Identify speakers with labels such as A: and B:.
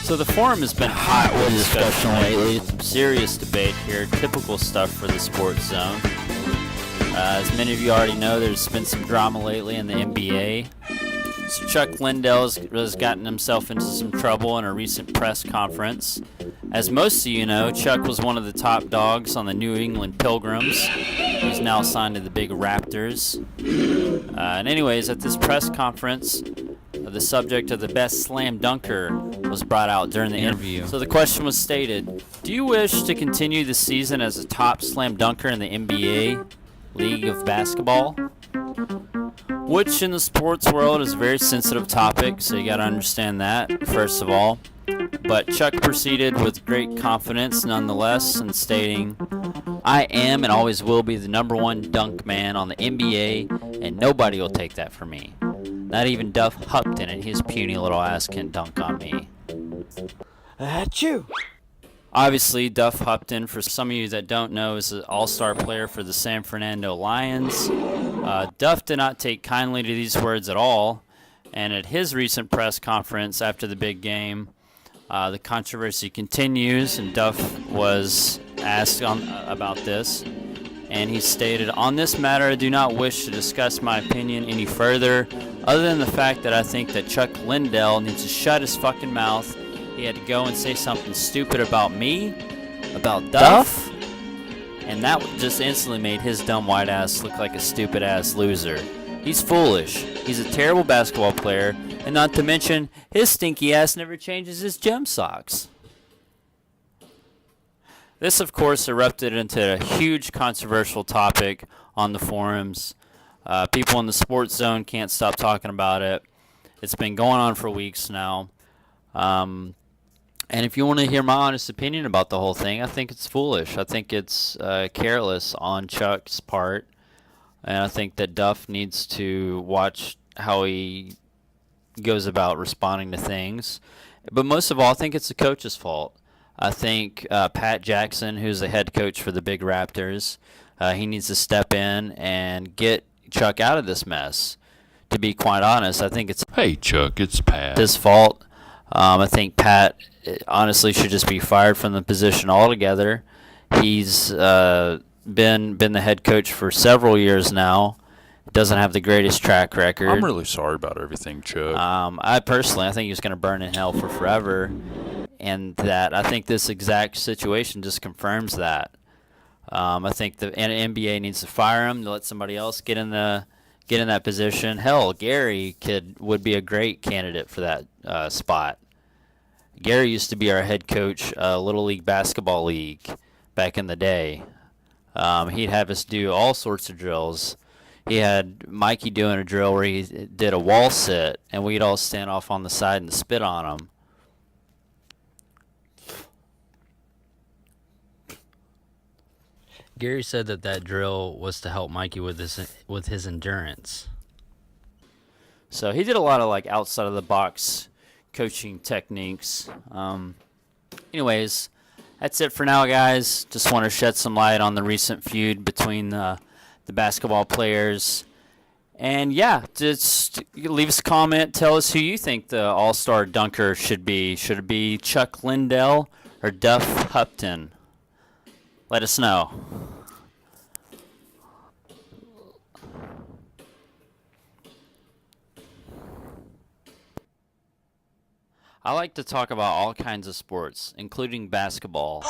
A: So the forum has been hot with discussion lately. Some serious debate here, typical stuff for the SportsZone. As many of you already know, there's been some drama lately in the NBA. So Chuck Lyndell has gotten himself into some trouble in a recent press conference. As most of you know, Chuck was one of the top dogs on the New England Pilgrims. He's now signed to the big Raptors. And anyways, at this press conference, the subject of the best slam dunker was brought out during the interview. So the question was stated, do you wish to continue the season as a top slam dunker in the NBA League of Basketball? Which in the sports world is a very sensitive topic, so you got to understand that, first of all. But Chuck proceeded with great confidence nonetheless in stating, I am and always will be the number one dunk man on the NBA, and nobody will take that from me. Not even Duff Hupton and his puny little ass can dunk on me.
B: Achoo!
A: Obviously, Duff Hupton, for some of you that don't know, is an all-star player for the San Fernando Lions. Duff did not take kindly to these words at all, and at his recent press conference after the big game, the controversy continues, and Duff was asked about this, and he stated, on this matter, I do not wish to discuss my opinion any further, other than the fact that I think that Chuck Lyndell needs to shut his fucking mouth. He had to go and say something stupid about me, about Duff, and that just instantly made his dumb white ass look like a stupid ass loser. He's foolish. He's a terrible basketball player, and not to mention, his stinky ass never changes his gem socks. This, of course, erupted into a huge controversial topic on the forums. People in the SportsZone can't stop talking about it. It's been going on for weeks now. And if you want to hear my honest opinion about the whole thing, I think it's foolish. I think it's careless on Chuck's part. And I think that Duff needs to watch how he goes about responding to things. But most of all, I think it's the coach's fault. I think Pat Jackson, who's the head coach for the big Raptors, he needs to step in and get Chuck out of this mess. To be quite honest, I think it's
C: Hey Chuck, it's Pat.
A: his fault. I think Pat honestly should just be fired from the position altogether. He's been the head coach for several years now. Doesn't have the greatest track record.
C: I'm really sorry about everything, Chuck.
A: I think he's going to burn in hell for forever, and that I think this exact situation just confirms that. I think the NBA needs to fire him to let somebody else get in that position. Hell, Gary would be a great candidate for that spot. Gary used to be our head coach, Little League Basketball League, back in the day. He'd have us do all sorts of drills. He had Mikey doing a drill where he did a wall sit, and we'd all stand off on the side and spit on him. Gary said that drill was to help Mikey with his endurance. So he did a lot of like outside of the box coaching techniques. Anyways, that's it for now, guys. Just want to shed some light on the recent feud between the basketball players. And yeah, just leave us a comment. Tell us who you think the all-star dunker should be. Should it be Chuck Lyndell or Duff Hupton? Let us know. I like to talk about all kinds of sports, including basketball.